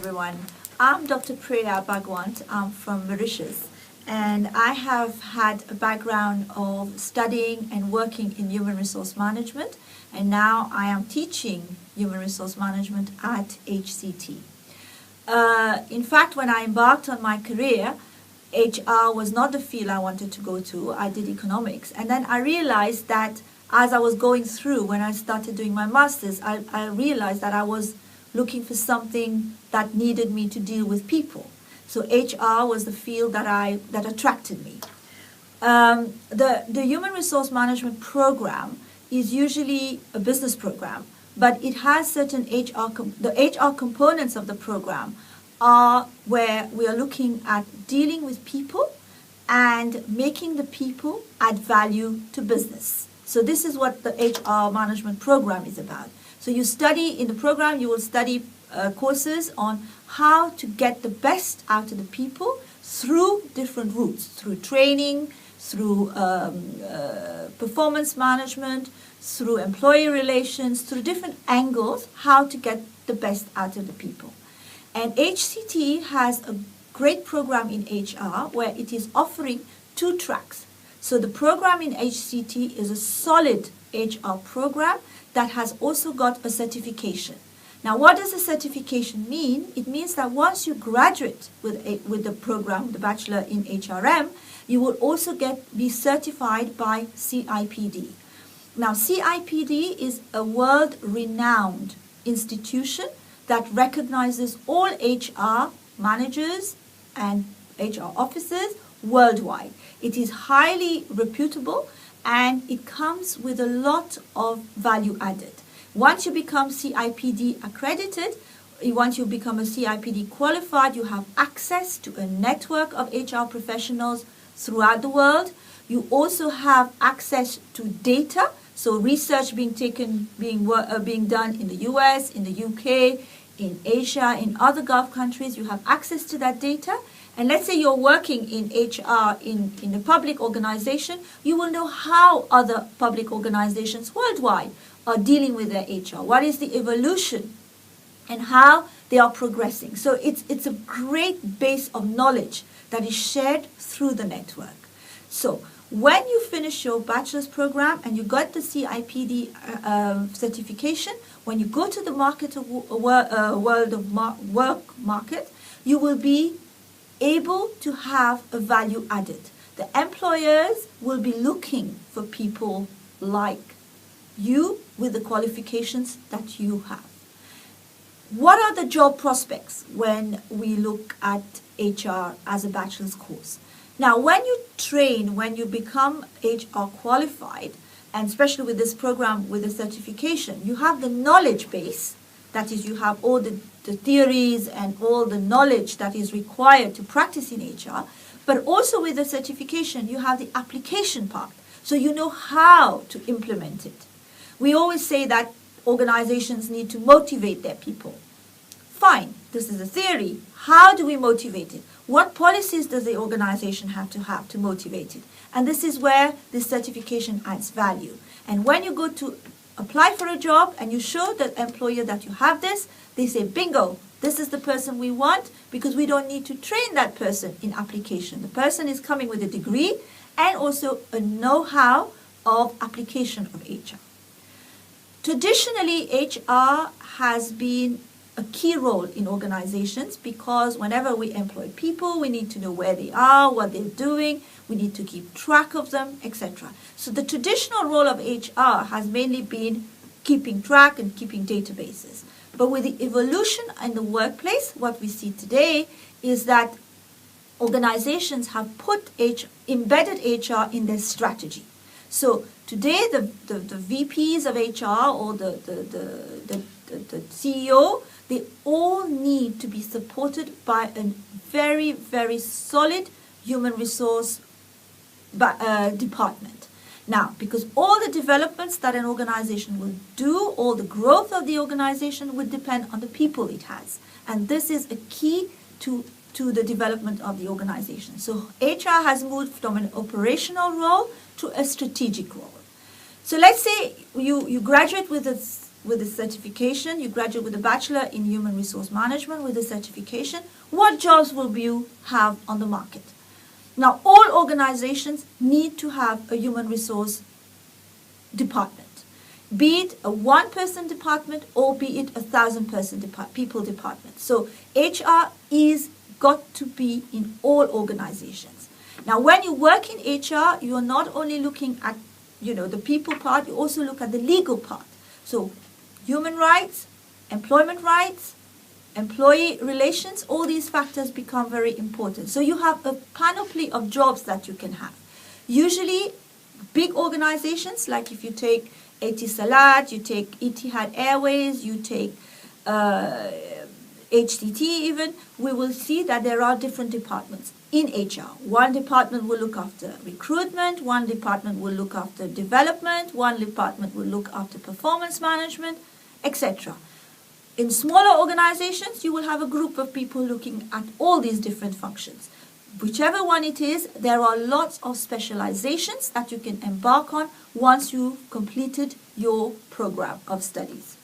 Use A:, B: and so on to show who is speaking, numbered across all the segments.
A: everyone. I'm Dr. Priya Bhagwant. I'm from Mauritius, and I have had a background of studying and working in human resource management, and now I am teaching human resource management at HCT. In fact, when I embarked on my career, HR was not the field I wanted to go to. I did economics, and then I realized that as I was going through, when I started doing my master's, I realized that I was looking for something that needed me to deal with people. So HR was the field that attracted me. The human resource management program is usually a business program, but it has certain the HR components of the program are where we are looking at dealing with people and making the people add value to business. So this is what the HR management program is about. So you study, in the program, you will study courses on how to get the best out of the people through different routes, through training, through performance management, through employee relations, through different angles, how to get the best out of the people. And HCT has a great program in HR where it is offering 2 tracks. So the program in HCT is a solid HR program that has also got a certification. Now, what does a certification mean? It means that once you graduate with the program, the Bachelor in HRM, you will also be certified by CIPD. Now, CIPD is a world-renowned institution that recognizes all HR managers and HR officers worldwide. It is highly reputable, and it comes with a lot of value added. Once you become CIPD accredited, once you become a CIPD qualified, you have access to a network of HR professionals throughout the world. You also have access to data, so research being done in the US, in the UK, in Asia, in other Gulf countries. You have access to that data. And let's say you're working in HR in a public organization, you will know how other public organizations worldwide are dealing with their HR. What is the evolution and how they are progressing. So it's a great base of knowledge that is shared through the network. So when you finish your bachelor's program and you got the CIPD certification, when you go to the world of work market, you will be able to have a value added. The employers will be looking for people like you with the qualifications that you have. What are the job prospects when we look at HR as a bachelor's course? Now, when you train, when you become HR qualified, and especially with this program with the certification, you have the knowledge base. That is, you have all the theories and all the knowledge that is required to practice in HR. But also with the certification, you have the application part. So you know how to implement it. We always say that organizations need to motivate their people. Fine, this is a theory. How do we motivate it? What policies does the organization have to motivate it? And this is where this certification adds value. And when you go to apply for a job and you show the employer that you have this, they say, bingo, this is the person we want, because we don't need to train that person in application. The person is coming with a degree and also a know-how of application of HR. Traditionally, HR has been a key role in organizations because whenever we employ people, we need to know where they are, what they're doing, we need to keep track of them, etc. So the traditional role of HR has mainly been keeping track and keeping databases. But with the evolution in the workplace, what we see today is that organizations have embedded HR in their strategy. So today, the VPs of HR or the CEO, they all need to be supported by a very, very solid human resource department. Now, because all the developments that an organization will do, all the growth of the organization would depend on the people it has. And this is a key to the development of the organization. So HR has moved from an operational role to a strategic role. So let's say you graduate with with a certification, you graduate with a bachelor in human resource management with a certification, what jobs will you have on the market? Now, all organizations need to have a human resource department, be it a one-person department or be it 1,000-person people department. So HR is got to be in all organizations. Now, when you work in HR, you are not only looking at the people part, you also look at the legal part. So human rights, employment rights, employee relations, all these factors become very important. So you have a panoply of jobs that you can have. Usually, big organizations, like if you take Etisalat, you take Etihad Airways, you take HCT even, we will see that there are different departments in HR. One department will look after recruitment, one department will look after development, one department will look after performance management, etc. In smaller organizations, you will have a group of people looking at all these different functions. Whichever one it is, there are lots of specializations that you can embark on once you've completed your program of studies.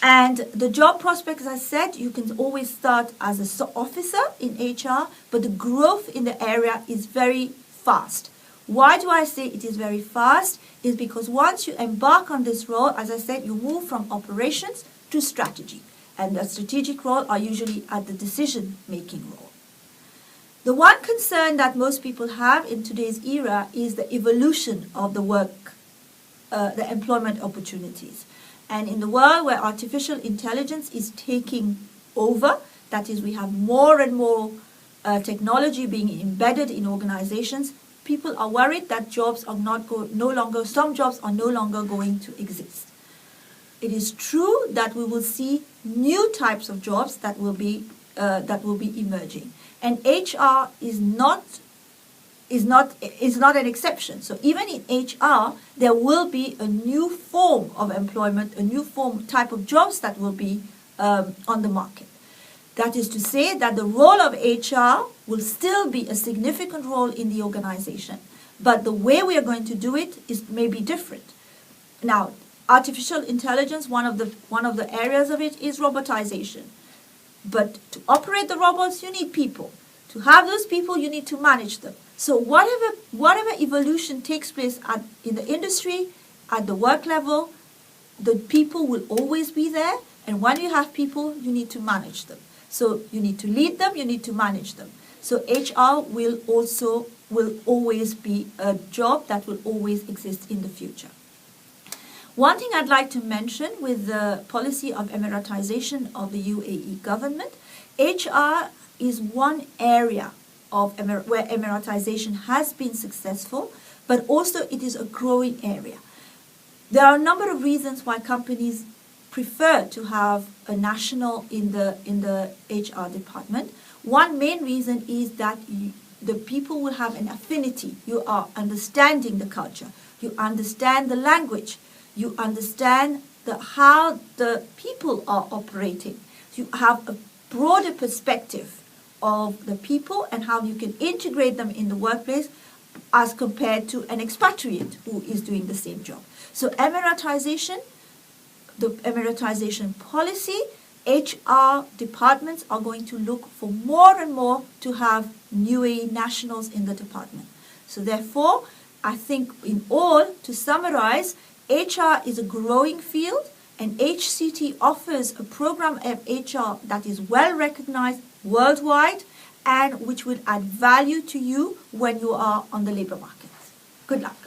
A: And the job prospects, as I said, you can always start as an officer in HR, but the growth in the area is very fast. Why do I say it is very fast? Is because once you embark on this role, as I said, you move from operations to strategy. And the strategic role are usually at the decision-making role. The one concern that most people have in today's era is the evolution of the work, the employment opportunities. And in the world where artificial intelligence is taking over, that is, we have more and more technology being embedded in organizations, people are worried that jobs are some jobs are no longer going to exist. It is true that we will see new types of jobs that will be emerging, and HR is not an exception. So even in HR, there will be a new form of employment, a new type of jobs that will be on the market. That is to say that the role of HR will still be a significant role in the organization, but the way we are going to do it is maybe different. Now, artificial intelligence, one of the areas of it is robotization. But to operate the robots, you need people. To have those people, you need to manage them. So whatever evolution takes place in the industry, at the work level, the people will always be there. And when you have people, you need to manage them. So you need to lead them, you need to manage them. So HR will always be a job that will always exist in the future. One thing I'd like to mention with the policy of Emiratization of the UAE government, HR is one area of where Emiratization has been successful, but also it is a growing area. There are a number of reasons why companies prefer to have a national in the HR department. One main reason is that the people will have an affinity. You are understanding the culture. You understand the language. You understand how the people are operating. You have a broader perspective of the people and how you can integrate them in the workplace as compared to an expatriate who is doing the same job. So Emiratization, the Emiratization policy, HR departments are going to look for more and more to have UAE nationals in the department. So therefore, I think in all, to summarize, HR is a growing field, and HCT offers a program of HR that is well recognized worldwide and which will add value to you when you are on the labor market. Good luck.